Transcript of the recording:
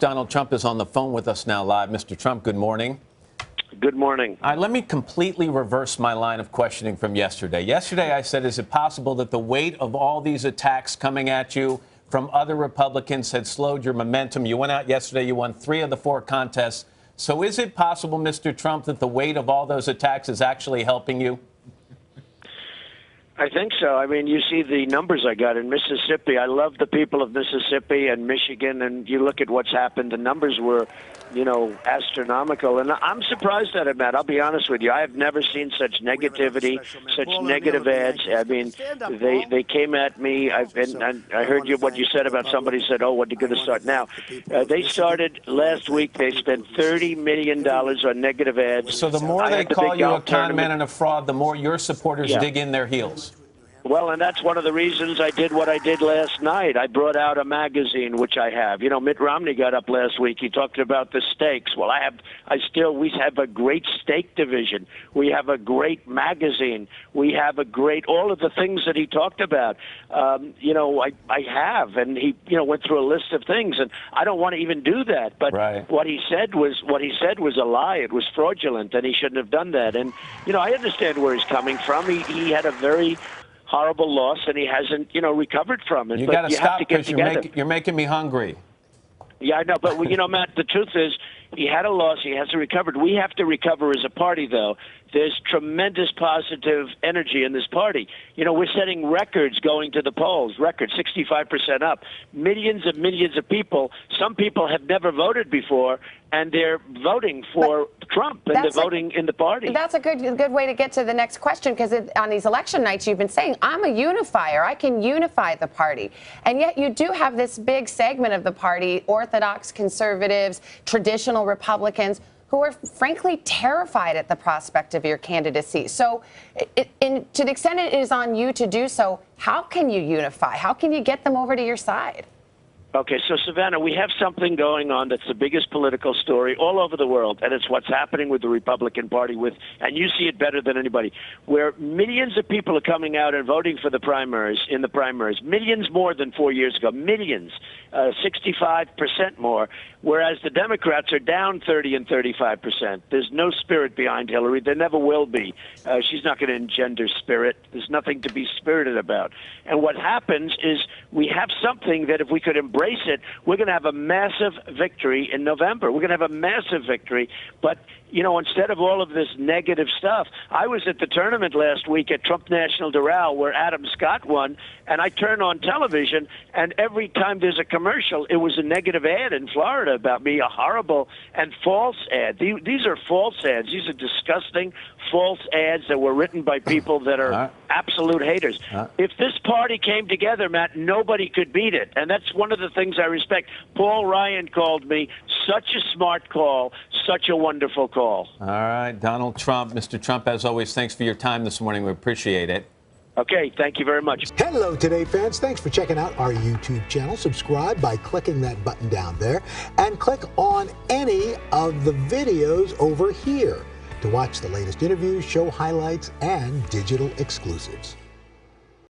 Donald Trump is on the phone with us now live. Mr. Trump, good morning. Good morning. Let me completely reverse my line of questioning from yesterday. Yesterday, I said, is it possible that the weight of all these attacks coming at you from other Republicans had slowed your momentum? You went out yesterday, you won 3 of the 4 contests. So is it possible, Mr. Trump, that the weight of all those attacks is actually helping you? I think so. I mean, you see the numbers I got in Mississippi. I love the people of Mississippi and Michigan, and you look at what's happened. The numbers were, astronomical. And I'm surprised at it, Matt. I'll be honest with you. I have never seen such negativity, such negative ads. I mean, they came at me. I heard what you said about somebody said, oh, what are you going to start now? They started last week. They spent $30 million on negative ads. So the more they call you a con man and a fraud, the more your supporters dig in their heels. Well, and that's one of the reasons I did what I did last night. I brought out a magazine, which I have. Mitt Romney got up last week. He talked about the steaks. Well, we have a great steak division. We have a great magazine. We have all of the things that he talked about. I have, and he, went through a list of things, and I don't want to even do that. But what he said was a lie. It was fraudulent, and he shouldn't have done that. And I understand where he's coming from. He had a very horrible loss, and he hasn't, recovered from it. You got to stop because you're making me hungry. Yeah, I know, but Matt, the truth is, he had a loss. He hasn't recovered. We have to recover as a party, though. There's tremendous positive energy in this party. We're setting records going to the polls, records, 65% up. Millions of people. Some people have never voted before, and they're voting for Trump, and they're voting in the party. That's a good way to get to the next question, because on these election nights, you've been saying, I'm a unifier. I can unify the party. And yet you do have this big segment of the party, Orthodox conservatives, traditional Republicans, who are frankly terrified at the prospect of your candidacy. So to the extent it is on you to do so, how can you unify? How can you get them over to your side? Okay, so Savannah, we have something going on that's the biggest political story all over the world, and it's what's happening with the Republican Party, and you see it better than anybody, where millions of people are coming out and voting for the primaries, millions more than 4 years ago, millions, 65% more, whereas the Democrats are down 30 and 35%. There's no spirit behind Hillary. There never will be. She's not going to engender spirit. There's nothing to be spirited about. And what happens is we have something that if we could embrace it, we're going to have a massive victory in November. We're going to have a massive victory. But, instead of all of this negative stuff, I was at the tournament last week at Trump National Doral where Adam Scott won, and I turn on television, and every time there's a commercial, it was a negative ad in Florida about me, a horrible and false ad. These are false ads. These are disgusting false ads that were written by people that are absolute haters. If this party came together, Matt, nobody could beat it. And that's one of the things I respect. Paul Ryan called me such a smart call, such a wonderful call. All right, Donald Trump. Mr. Trump, as always, thanks for your time this morning. We appreciate it. Okay, thank you very much. Hello, Today fans. Thanks for checking out our YouTube channel. Subscribe by clicking that button down there and click on any of the videos over here to watch the latest interviews, show highlights, and digital exclusives.